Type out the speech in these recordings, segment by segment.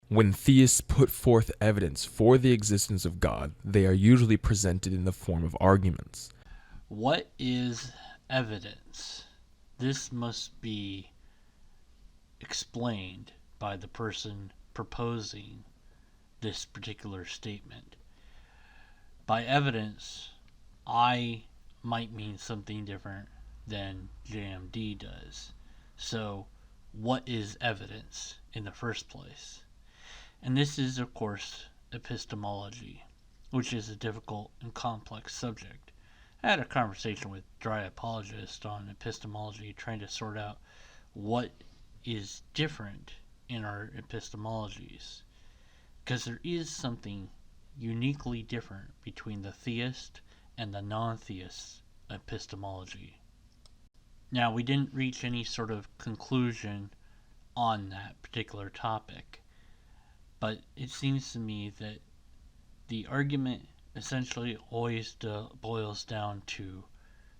When theists put forth evidence for the existence of God, they are usually presented in the form of arguments. What is evidence? This must be explained by the person proposing this particular statement. By evidence, I might mean something different than JMD does. So, what is evidence in the first place? And this is, of course, epistemology, which is a difficult and complex subject. I had a conversation with dry apologists on epistemology, trying to sort out what is different in our epistemologies, because there is something uniquely different between the theist and the non-theist epistemology. Now, we didn't reach any sort of conclusion on that particular topic, but it seems to me that the argument essentially always boils down to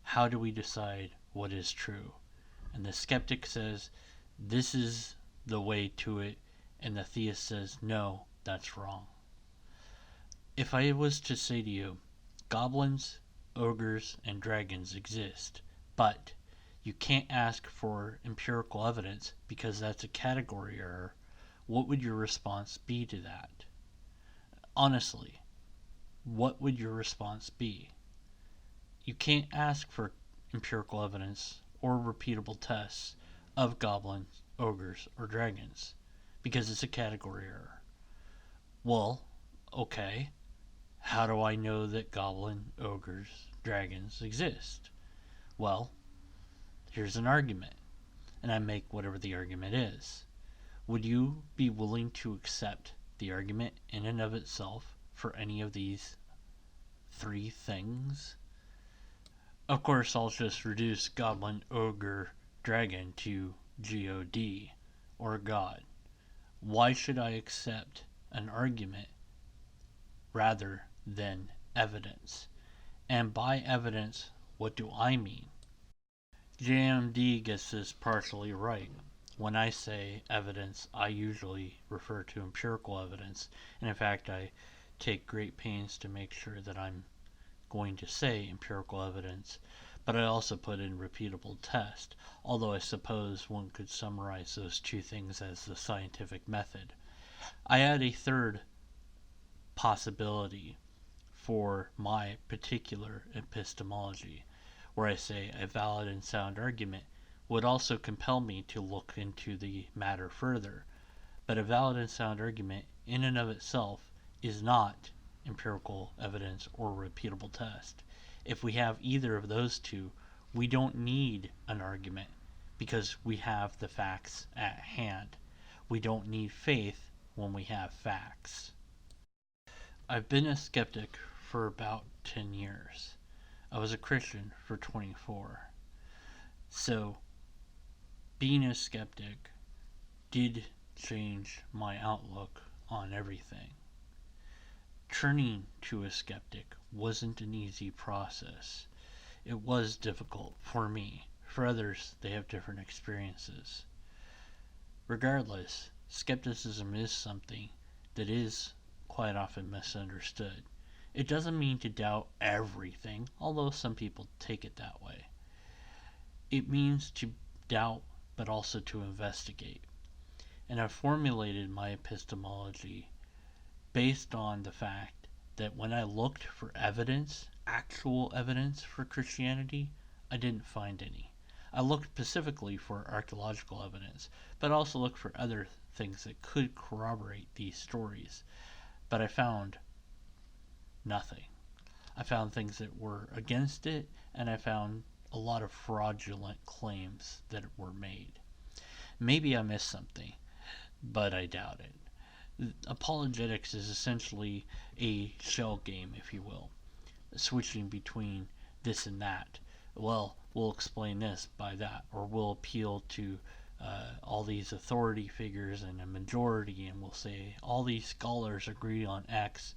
how do we decide what is true? And the skeptic says, this is the way to it, and the theist says, no, that's wrong. If I was to say to you, goblins, ogres, and dragons exist, but you can't ask for empirical evidence because that's a category error, what would your response be to that? Honestly, what would your response be? You can't ask for empirical evidence or repeatable tests of goblins, ogres, or dragons because it's a category error. Well, okay, how do I know that goblin, ogres, dragons exist? Well, here's an argument, and I make whatever the argument is. Would you be willing to accept the argument in and of itself for any of these three things? Of course, I'll just reduce goblin, ogre, dragon to God or God. Why should I accept an argument rather than evidence? And by evidence, what do I mean? JMD gets this partially right. When I say evidence, I usually refer to empirical evidence, and in fact, I take great pains to make sure that I'm going to say empirical evidence, but I also put in repeatable test, although I suppose one could summarize those two things as the scientific method. I add a third possibility for my particular epistemology, where I say a valid and sound argument would also compel me to look into the matter further, but a valid and sound argument in and of itself is not empirical evidence or repeatable test. If we have either of those two, we don't need an argument because we have the facts at hand. We don't need faith when we have facts. I've been a skeptic for about 10 years. I was a Christian for 24. So, being a skeptic did change my outlook on everything. Turning to a skeptic wasn't an easy process. It was difficult for me. For others, they have different experiences. Regardless, skepticism is something that is quite often misunderstood. It doesn't mean to doubt everything, although some people take it that way. It means to doubt, but also to investigate. And I've formulated my epistemology based on the fact that when I looked for evidence, actual evidence for Christianity, I didn't find any. I looked specifically for archaeological evidence, but also looked for other things that could corroborate these stories. But I found nothing. I found things that were against it, and I found a lot of fraudulent claims that were made. Maybe I missed something, but I doubt it. Apologetics is essentially a shell game, if you will, switching between this and that. Well, we'll explain this by that, or we'll appeal to all these authority figures and a majority, and we'll say all these scholars agree on X.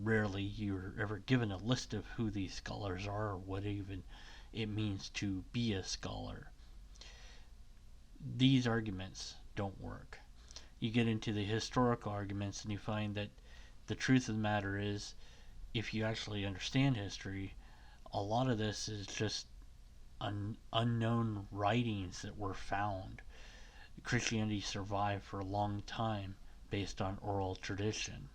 Rarely you're ever given a list of who these scholars are or what even it means to be a scholar. These arguments don't work. you get into the historical arguments and you find that the truth of the matter is, if you actually understand history, a lot of this is just unknown writings that were found. Christianity survived for a long time based on oral tradition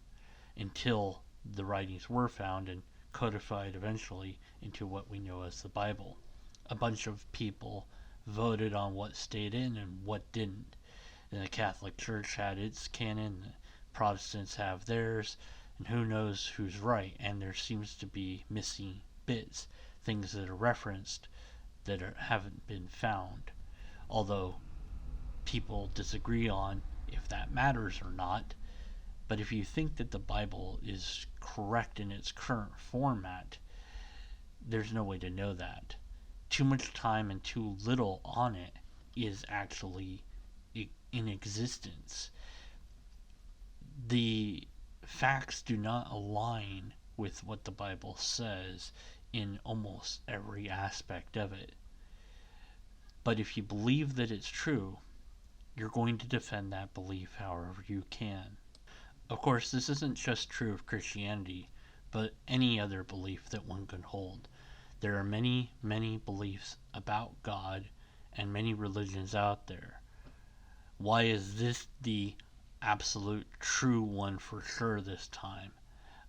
until the writings were found and codified eventually into what we know as the Bible. A bunch of people voted on what stayed in and what didn't. And the Catholic Church had its canon, the Protestants have theirs, and who knows who's right. And there seems to be missing bits, things that are referenced that haven't been found. Although people disagree on if that matters or not. But if you think that the Bible is correct in its current format, there's no way to know that. Too much time and too little on it is actually in existence. The facts do not align with what the Bible says in almost every aspect of it. But if you believe that it's true, you're going to defend that belief however you can. Of course, this isn't just true of Christianity, but any other belief that one can hold. There are many, many beliefs about God and many religions out there. Why is this the absolute true one for sure this time?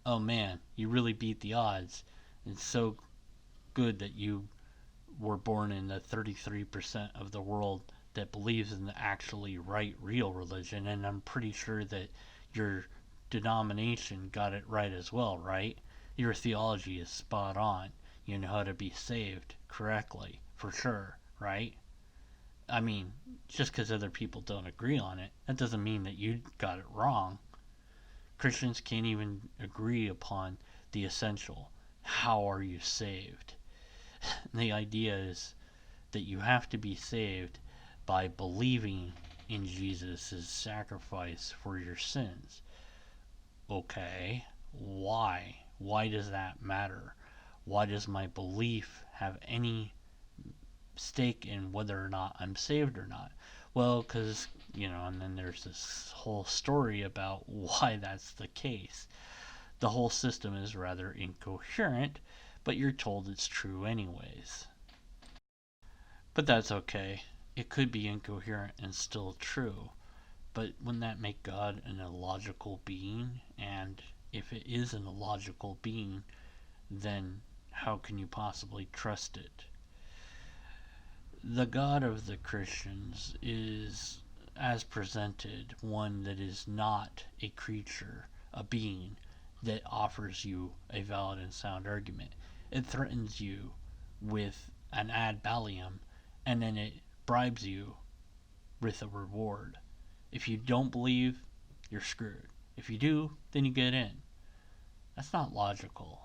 Oh man, you really beat the odds. It's so good that you were born in the 33% of the world that believes in the actually right, real religion, and I'm pretty sure that your denomination got it right as well, right? Your theology is spot on. You know how to be saved correctly, for sure, right? I mean, just because other people don't agree on it, that doesn't mean that you got it wrong. Christians can't even agree upon the essential. How are you saved? The idea is that you have to be saved by believing in Jesus' sacrifice for your sins. Okay, why? Why does that matter? Why does my belief have any stake in whether or not I'm saved or not? Well, because, and then there's this whole story about why that's the case. The whole system is rather incoherent, but you're told it's true anyways. But that's okay. It could be incoherent and still true. But wouldn't that make God an illogical being? And if it is an illogical being, then how can you possibly trust it? The God of the Christians is, as presented, one that is not a creature, a being that offers you a valid and sound argument. It threatens you with an ad ballum, and then it bribes you with a reward. If you don't believe, you're screwed. If you do, then you get in. That's not logical.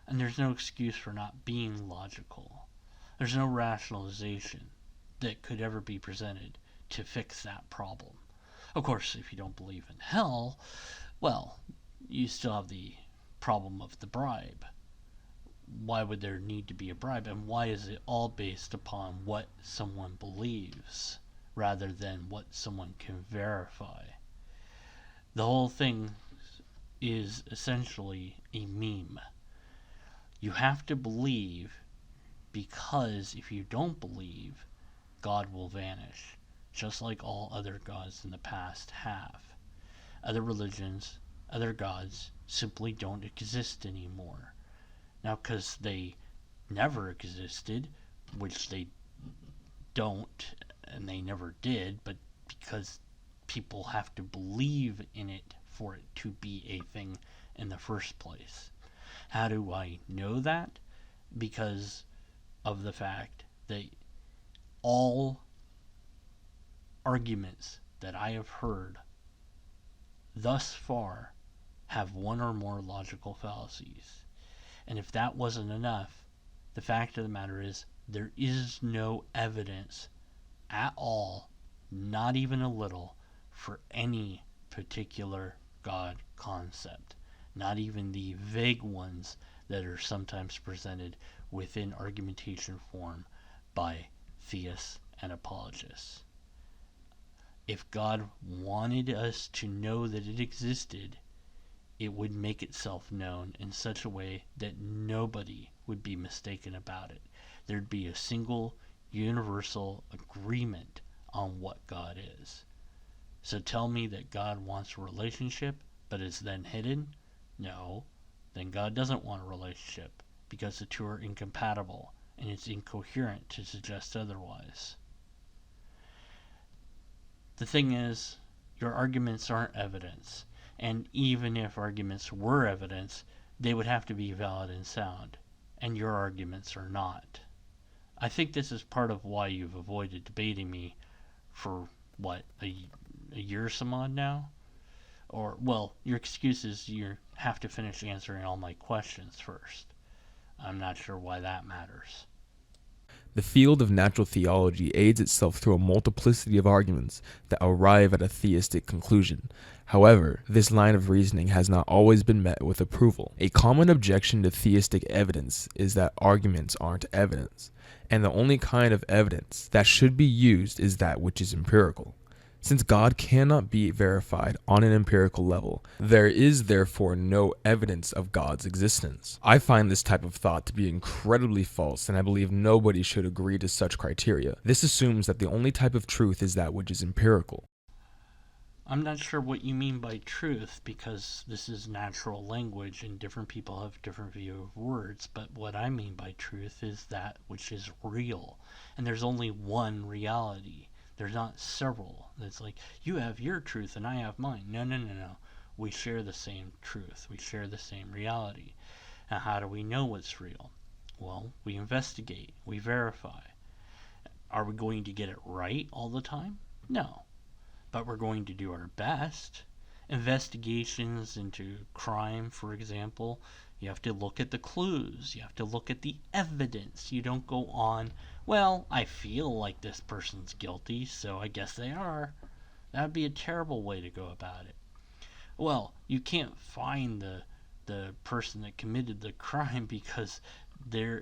And there's no excuse for not being logical. There's no rationalization that could ever be presented to fix that problem. Of course, if you don't believe in hell, well, you still have the problem of the bribe. Why would there need to be a bribe? And why is it all based upon what someone believes rather than what someone can verify? The whole thing is essentially a meme. You have to believe, because if you don't believe, God will vanish, just like all other gods in the past have. Other religions, other gods simply don't exist anymore. Now, because they never existed, which they don't, and they never did, but because people have to believe in it for it to be a thing in the first place. How do I know that? Because of the fact that all arguments that I have heard thus far have one or more logical fallacies. And if that wasn't enough, the fact of the matter is there is no evidence at all, not even a little, for any particular God concept. Not even the vague ones that are sometimes presented within argumentation form by theists and apologists. If God wanted us to know that it existed, it would make itself known in such a way that nobody would be mistaken about it. There'd be a single universal agreement on what God is. So tell me that God wants a relationship but is then hidden? No. Then God doesn't want a relationship because the two are incompatible and it's incoherent to suggest otherwise. The thing is, your arguments aren't evidence, and even if arguments were evidence, they would have to be valid and sound, and your arguments are not. I think this is part of why you've avoided debating me for, what, a year or some odd now? Or, well, your excuse is you have to finish answering all my questions first. I'm not sure why that matters. The field of natural theology aids itself through a multiplicity of arguments that arrive at a theistic conclusion. However, this line of reasoning has not always been met with approval. A common objection to theistic evidence is that arguments aren't evidence, and the only kind of evidence that should be used is that which is empirical. Since God cannot be verified on an empirical level, there is therefore no evidence of God's existence. I find this type of thought to be incredibly false, and I believe nobody should agree to such criteria. This assumes that the only type of truth is that which is empirical. I'm not sure what you mean by truth because this is natural language and different people have different view of words, but what I mean by truth is that which is real. And there's only one reality. There's not several. It's like, you have your truth and I have mine. No, no, no, no. We share the same truth. We share the same reality. Now, how do we know what's real? Well, we investigate. We verify. Are we going to get it right all the time? No. But we're going to do our best. Investigations into crime, for example, you have to look at the clues. You have to look at the evidence. You don't go on, well, I feel like this person's guilty, so I guess they are. That would be a terrible way to go about it. Well, you can't find the person that committed the crime because they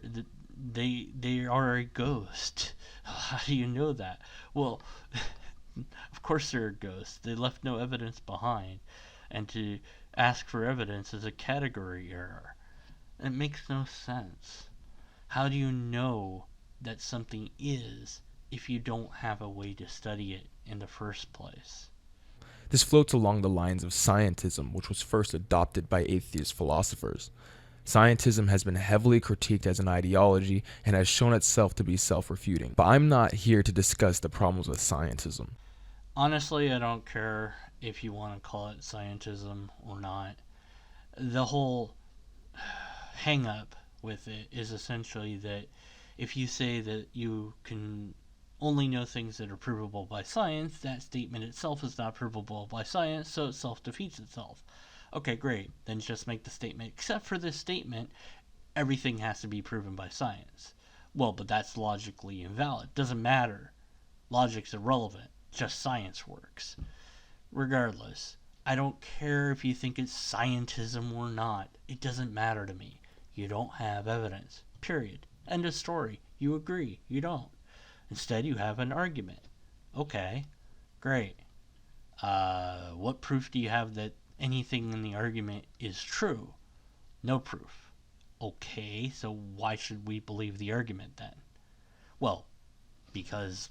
are a ghost. How do you know that? Well, of course they're a ghost. They left no evidence behind. And to ask for evidence is a category error. It makes no sense. How do you know that something is if you don't have a way to study it in the first place? This floats along the lines of scientism, which was first adopted by atheist philosophers. Scientism has been heavily critiqued as an ideology and has shown itself to be self-refuting. But I'm not here to discuss the problems with scientism. Honestly, I don't care if you want to call it scientism or not. The whole hang up with it is essentially that if you say that you can only know things that are provable by science, that statement itself is not provable by science, so it self-defeats itself. Okay, great. Then just make the statement, except for this statement, everything has to be proven by science. Well, but that's logically invalid. Doesn't matter. Logic's irrelevant. Just science works. Regardless, I don't care if you think it's scientism or not. It doesn't matter to me. You don't have evidence. Period. End of story. You agree. You don't. Instead, you have an argument. Okay, great. What proof do you have that anything in the argument is true? No proof. Okay, so why should we believe the argument then? Well, because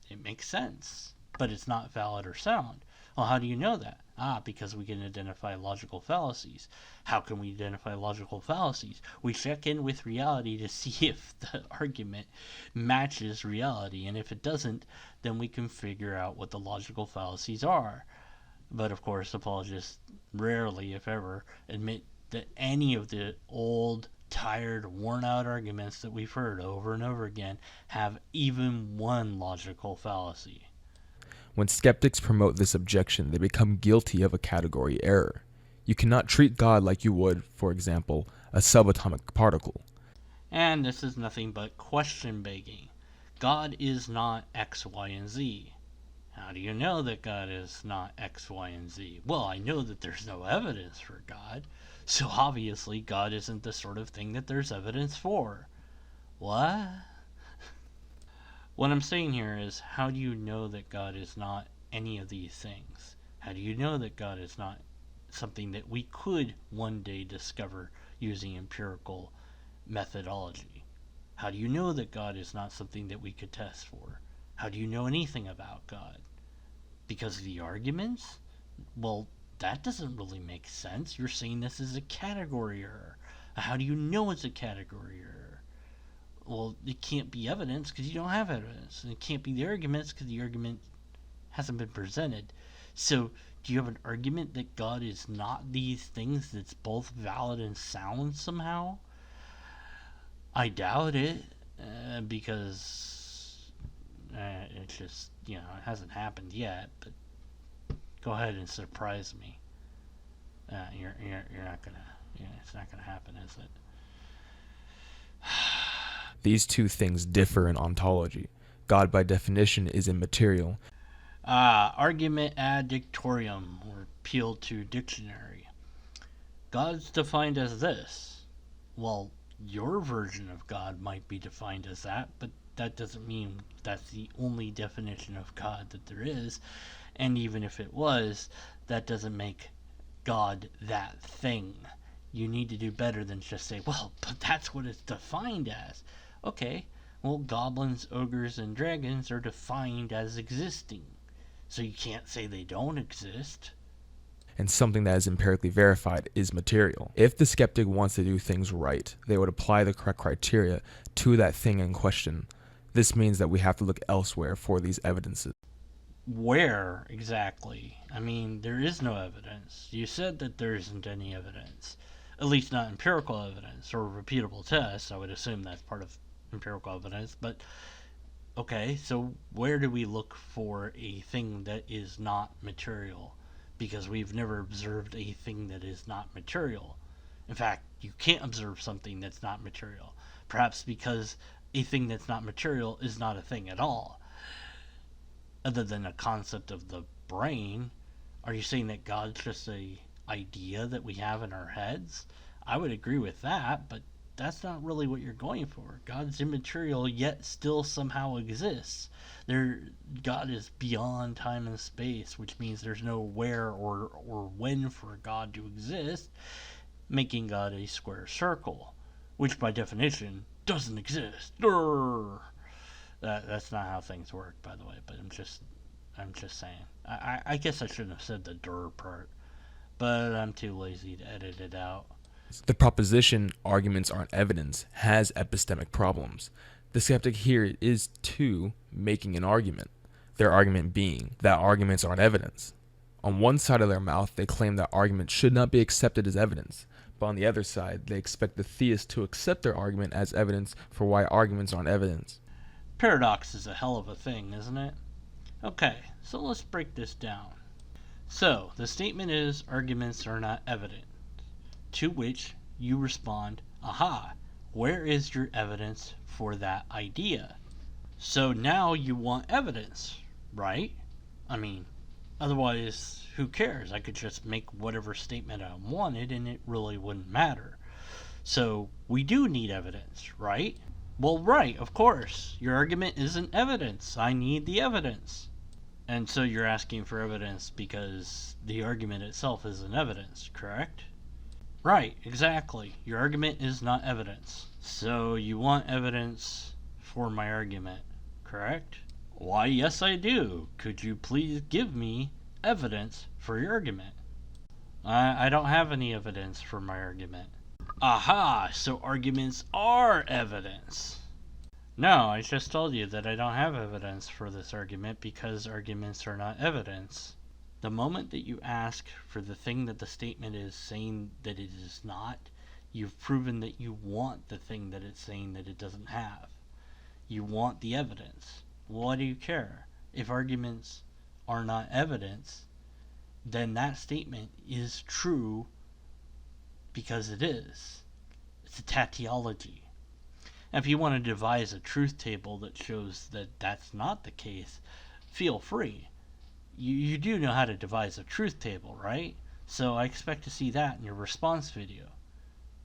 it makes sense, but it's not valid or sound. Well, how do you know that? Because we can identify logical fallacies. How can we identify logical fallacies? We check in with reality to see if the argument matches reality, and if it doesn't, then we can figure out what the logical fallacies are. But of course, apologists rarely, if ever, admit that any of the old, tired, worn-out arguments that we've heard over and over again have even one logical fallacy. When skeptics promote this objection, they become guilty of a category error. You cannot treat God like you would, for example, a subatomic particle. And this is nothing but question begging. God is not X, Y, and Z. How do you know that God is not X, Y, and Z? Well, I know that there's no evidence for God, so obviously God isn't the sort of thing that there's evidence for. What? What I'm saying here is, how do you know that God is not any of these things? How do you know that God is not something that we could one day discover using empirical methodology? How do you know that God is not something that we could test for? How do you know anything about God? Because of the arguments? Well, that doesn't really make sense. You're saying this is a category error. How do you know it's a category error? Well, it can't be evidence because you don't have evidence. And it can't be the arguments because the argument hasn't been presented. So, do you have an argument that God is not these things that's both valid and sound somehow? I doubt it, because it's just, it hasn't happened yet, but go ahead and surprise me. You're not gonna, it's not gonna happen, is it? These two things differ in ontology. God by definition is immaterial. Argument ad dictorium, or appeal to dictionary. God's defined as this. Well, your version of God might be defined as that, but that doesn't mean that's the only definition of God that there is. And even if it was, that doesn't make God that thing. You need to do better than just say, well, but that's what it's defined as. Okay, well, goblins, ogres, and dragons are defined as existing. So you can't say they don't exist. And something that is empirically verified is material. If the skeptic wants to do things right, they would apply the correct criteria to that thing in question. This means that we have to look elsewhere for these evidences. Where exactly? I mean, there is no evidence. You said that there isn't any evidence. At least not empirical evidence or repeatable tests. I would assume that's part of empirical evidence. But, okay, so where do we look for a thing that is not material? Because we've never observed a thing that is not material. In fact, you can't observe something that's not material. Perhaps because a thing that's not material is not a thing at all. Other than a concept of the brain, are you saying that God's just a idea that we have in our heads? I would agree with that, but that's not really what you're going for. God's immaterial, yet still somehow exists. God is beyond time and space, which means there's no where or when for God to exist, making God a square circle, which by definition doesn't exist. That's not how things work, by the way, but I'm just saying. I guess I shouldn't have said the part, but I'm too lazy to edit it out. The proposition arguments aren't evidence has epistemic problems. The skeptic here is, too, making an argument. Their argument being that arguments aren't evidence. On one side of their mouth, they claim that arguments should not be accepted as evidence, but on the other side, they expect the theist to accept their argument as evidence for why arguments aren't evidence. Paradox is a hell of a thing, isn't it? Okay, so let's break this down. So, the statement is arguments are not evident. To which you respond, aha, where is your evidence for that idea? So now you want evidence, right? I mean, otherwise, who cares? I could just make whatever statement I wanted and it really wouldn't matter. So we do need evidence, right? Well, right, of course. Your argument isn't evidence. I need the evidence. And so you're asking for evidence because the argument itself isn't evidence, correct? Right, exactly. Your argument is not evidence. So you want evidence for my argument, correct? Why, yes, I do. Could you please give me evidence for your argument? I don't have any evidence for my argument. Aha, so arguments are evidence. No, I just told you that I don't have evidence for this argument because arguments are not evidence. The moment that you ask for the thing that the statement is saying that it is not, you've proven that you want the thing that it's saying that it doesn't have. You want the evidence. Why do you care? If arguments are not evidence, then that statement is true because it is. It's a tautology. And if you want to devise a truth table that shows that that's not the case, feel free. You do know how to devise a truth table, right? So I expect to see that in your response video,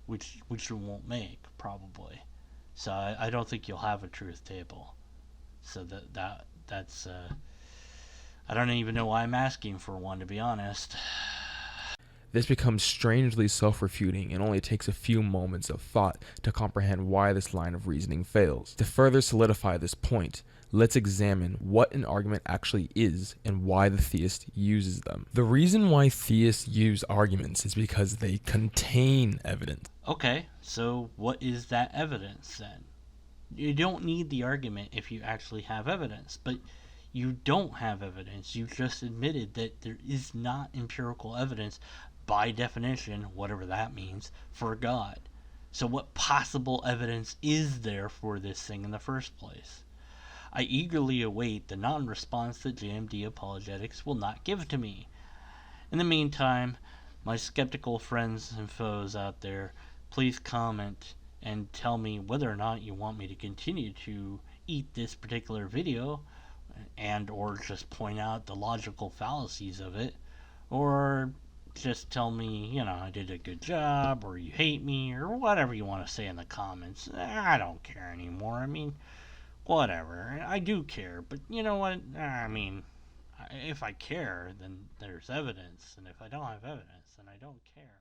which you won't make, probably. So I don't think you'll have a truth table. So that's I don't even know why I'm asking for one, to be honest. This becomes strangely self-refuting and only takes a few moments of thought to comprehend why this line of reasoning fails. To further solidify this point, let's examine what an argument actually is and why the theist uses them. The reason why theists use arguments is because they contain evidence. Okay, so what is that evidence then? You don't need the argument if you actually have evidence, but you don't have evidence. You just admitted that there is not empirical evidence, by definition, whatever that means, for God. So what possible evidence is there for this thing in the first place? I eagerly await the non-response that JMD apologetics will not give to me. In the meantime, my skeptical friends and foes out there, please comment and tell me whether or not you want me to continue to eat this particular video and or just point out the logical fallacies of it, or just tell me, I did a good job, or you hate me, or whatever you want to say in the comments. I don't care anymore. I mean, whatever. I do care, but you know what? I mean, if I care, then there's evidence, and if I don't have evidence, then I don't care.